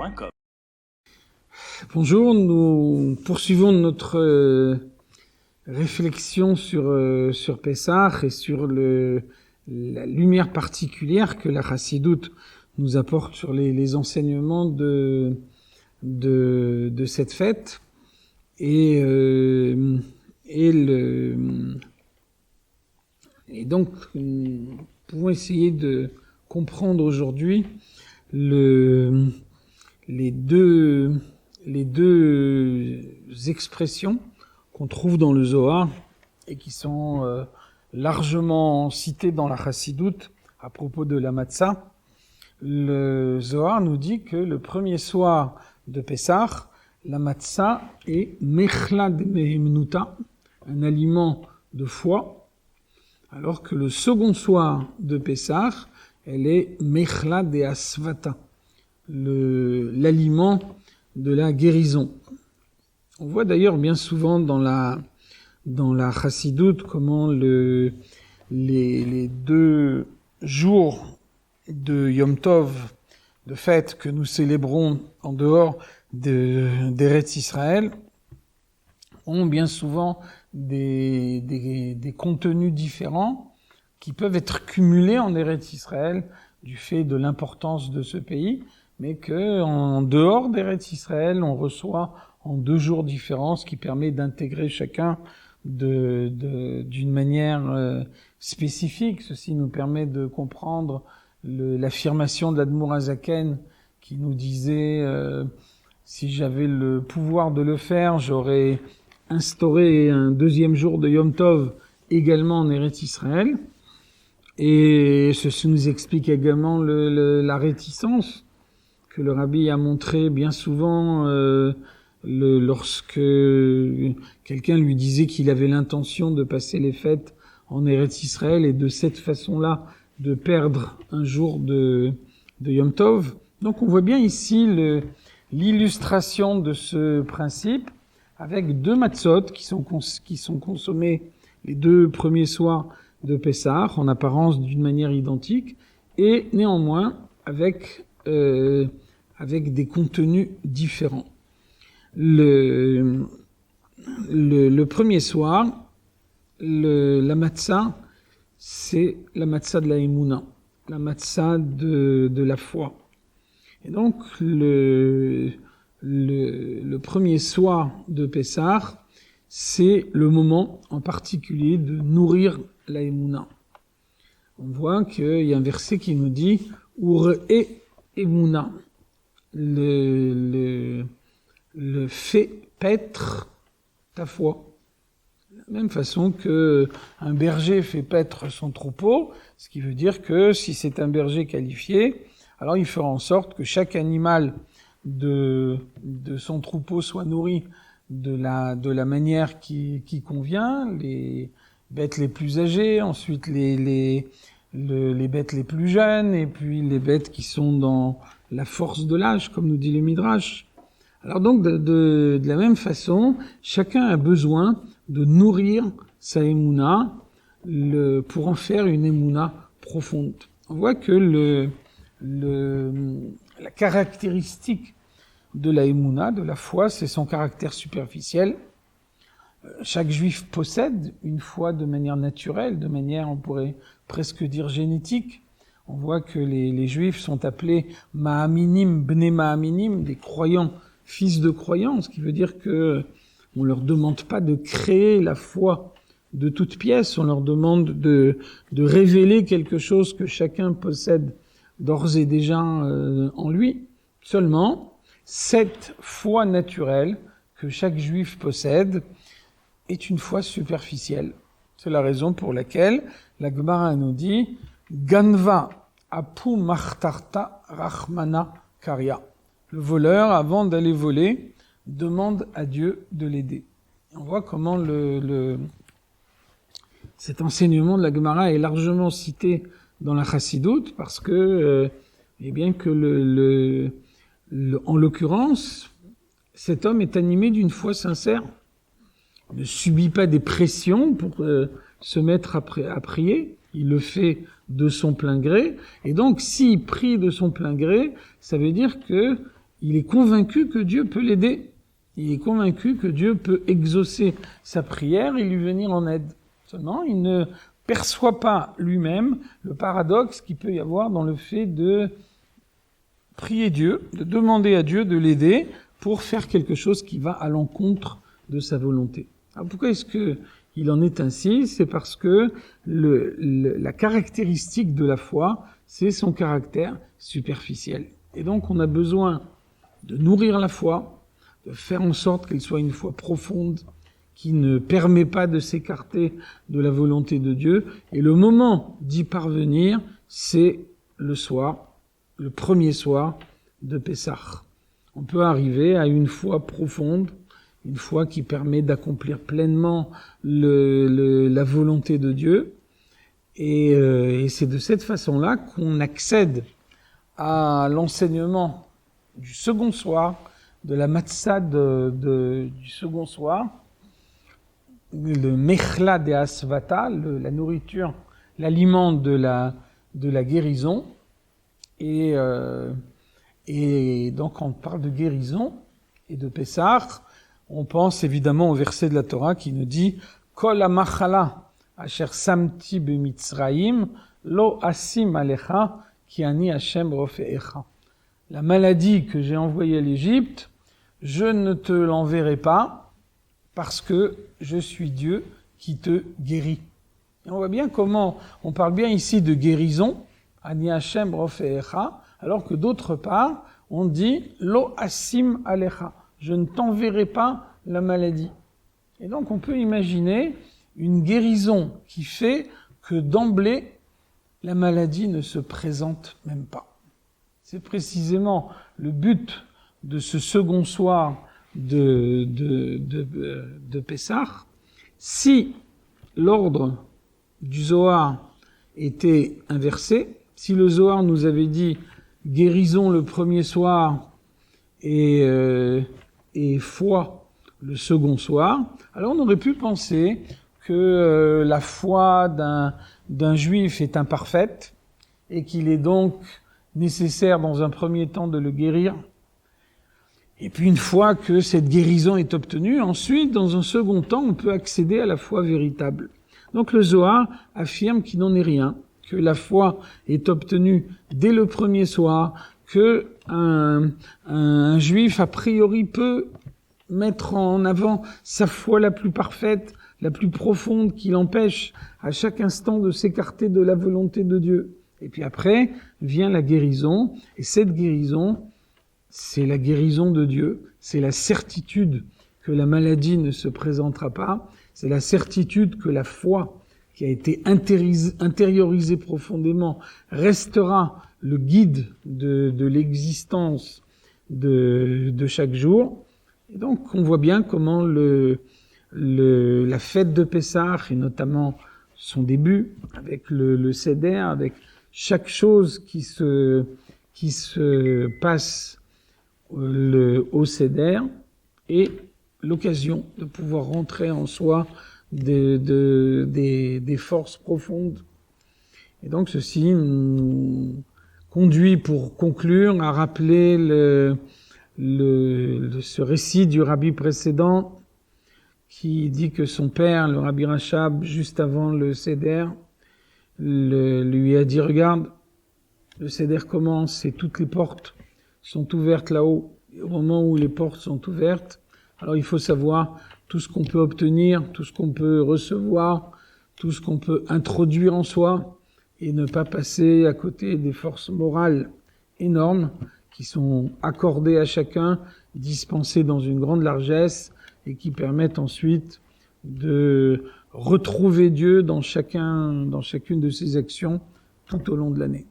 Pessah.com. Bonjour, nous poursuivons notre réflexion sur Pessah et sur la lumière particulière que la Chassidoute nous apporte sur les enseignements de cette fête et donc nous pouvons essayer de comprendre aujourd'hui les deux expressions qu'on trouve dans le Zohar et qui sont largement citées dans la Chassidoute à propos de la Matzah. Le Zohar nous dit que le premier soir de Pessah, la Matzah est Mechla de Mehemnuta, un aliment de foi, alors que le second soir de Pessah, elle est Mechla de Asvata, l'aliment de la guérison. On voit d'ailleurs bien souvent dans la Chassidoute comment les 2 jours de Yom Tov, de fête que nous célébrons en dehors d'Eretz Israël, ont bien souvent des contenus différents qui peuvent être cumulés en Eretz Israël du fait de l'importance de ce pays, mais que en dehors d'Eretz Israël, on reçoit en 2 jours différents, ce qui permet d'intégrer chacun d'une manière spécifique. Ceci nous permet de comprendre l'affirmation d'Admour HaZaken qui nous disait si j'avais le pouvoir de le faire, j'aurais instauré un 2e jour de Yom Tov également en Eretz Israël. Et ceci nous explique également la réticence que le Rabbi a montré bien souvent lorsque quelqu'un lui disait qu'il avait l'intention de passer les fêtes en Eretz Israël et de cette façon-là de perdre un jour de Yom Tov. Donc on voit bien ici l'illustration de ce principe avec 2 matzot qui sont consommés les 2 premiers soirs de Pessah, en apparence d'une manière identique, et néanmoins avec des contenus différents. Le premier soir, la matzah, c'est la matzah de la Emouna, la matzah de la foi. Et donc, le premier soir de Pessah, c'est le moment en particulier de nourrir la Emouna. On voit qu'il y a un verset qui nous dit « Ure'e Emouna ». Le fait paître ta foi. De la même façon que un berger fait paître son troupeau, ce qui veut dire que si c'est un berger qualifié, alors il fera en sorte que chaque animal de son troupeau soit nourri de la manière qui convient, les bêtes les plus âgées, ensuite les bêtes les plus jeunes, et puis les bêtes qui sont dans la force de l'âge, comme nous dit le Midrash. Alors donc, de la même façon, chacun a besoin de nourrir sa Emouna pour en faire une Emouna profonde. On voit que la caractéristique de la Emouna, de la foi, c'est son caractère superficiel. Chaque juif possède une foi de manière naturelle, de manière, on pourrait presque dire, génétique. On voit que les juifs sont appelés Ma'aminim, Bnei Ma'aminim, des croyants, fils de croyants, ce qui veut dire que on leur demande pas de créer la foi de toutes pièces, on leur demande de révéler quelque chose que chacun possède d'ores et déjà en lui. Seulement, cette foi naturelle que chaque juif possède est une foi superficielle. C'est la raison pour laquelle la Gemara nous dit Ganva apu machtarta rachmana karya. Le voleur, avant d'aller voler, demande à Dieu de l'aider. On voit comment cet enseignement de la Gemara est largement cité dans la Chassidoute parce que, en l'occurrence, cet homme est animé d'une foi sincère. Il ne subit pas des pressions pour se mettre à prier. Il le fait de son plein gré. Et donc, s'il prie de son plein gré, ça veut dire que il est convaincu que Dieu peut l'aider. Il est convaincu que Dieu peut exaucer sa prière et lui venir en aide. Seulement, il ne perçoit pas lui-même le paradoxe qu'il peut y avoir dans le fait de prier Dieu, de demander à Dieu de l'aider pour faire quelque chose qui va à l'encontre de sa volonté. Alors pourquoi est-ce que il en est ainsi? C'est parce que la caractéristique de la foi, c'est son caractère superficiel. Et donc on a besoin de nourrir la foi, de faire en sorte qu'elle soit une foi profonde, qui ne permet pas de s'écarter de la volonté de Dieu. Et le moment d'y parvenir, c'est le soir, le premier soir de Pessah. On peut arriver à une foi profonde, une foi qui permet d'accomplir pleinement la volonté de Dieu. Et c'est de cette façon-là qu'on accède à l'enseignement du second soir, de la matzah du second soir, le mechla de asvata, la nourriture, l'aliment de la guérison. Et donc, quand on parle de guérison et de Pessah, on pense évidemment au verset de la Torah qui nous dit « Kol ha-machala asher samti b'mitzrayim lo asim alecha ki ani Hashem rofeecha » La maladie que j'ai envoyée à l'Égypte, je ne te l'enverrai pas parce que je suis Dieu qui te guérit. Et on voit bien comment on parle bien ici de guérison, ani Hashem rofeecha, alors que d'autre part, on dit lo asim alecha. Je ne t'enverrai pas la maladie. Et donc on peut imaginer une guérison qui fait que d'emblée, la maladie ne se présente même pas. C'est précisément le but de ce second soir de Pessah. Si l'ordre du Zohar était inversé, si le Zohar nous avait dit guérison le premier soir et foi le second soir, alors on aurait pu penser que la foi d'un juif est imparfaite et qu'il est donc nécessaire dans un premier temps de le guérir. Et puis une fois que cette guérison est obtenue, ensuite, dans un second temps, on peut accéder à la foi véritable. Donc le Zohar affirme qu'il n'en est rien, que la foi est obtenue dès le premier soir, que un juif a priori peut mettre en avant sa foi la plus parfaite, la plus profonde, qui l'empêche à chaque instant de s'écarter de la volonté de Dieu. Et puis après vient la guérison, et cette guérison, c'est la guérison de Dieu, c'est la certitude que la maladie ne se présentera pas, c'est la certitude que la foi qui a été intériorisée profondément restera le guide de l'existence de chaque jour. Et donc on voit bien comment la fête de Pessah, et notamment son début, avec le Seder, avec chaque chose qui se passe au Seder, est l'occasion de pouvoir rentrer en soi des forces profondes. Et donc ceci nous conduit, pour conclure, à rappeler ce récit du rabbi précédent qui dit que son père, le rabbi Rachab, juste avant le Seder, lui a dit « Regarde, le Seder commence et toutes les portes sont ouvertes là-haut. Et au moment où les portes sont ouvertes, alors il faut savoir tout ce qu'on peut obtenir, tout ce qu'on peut recevoir, tout ce qu'on peut introduire en soi et ne pas passer à côté des forces morales énormes qui sont accordées à chacun, dispensées dans une grande largesse et qui permettent ensuite de retrouver Dieu dans chacune de ses actions tout au long de l'année.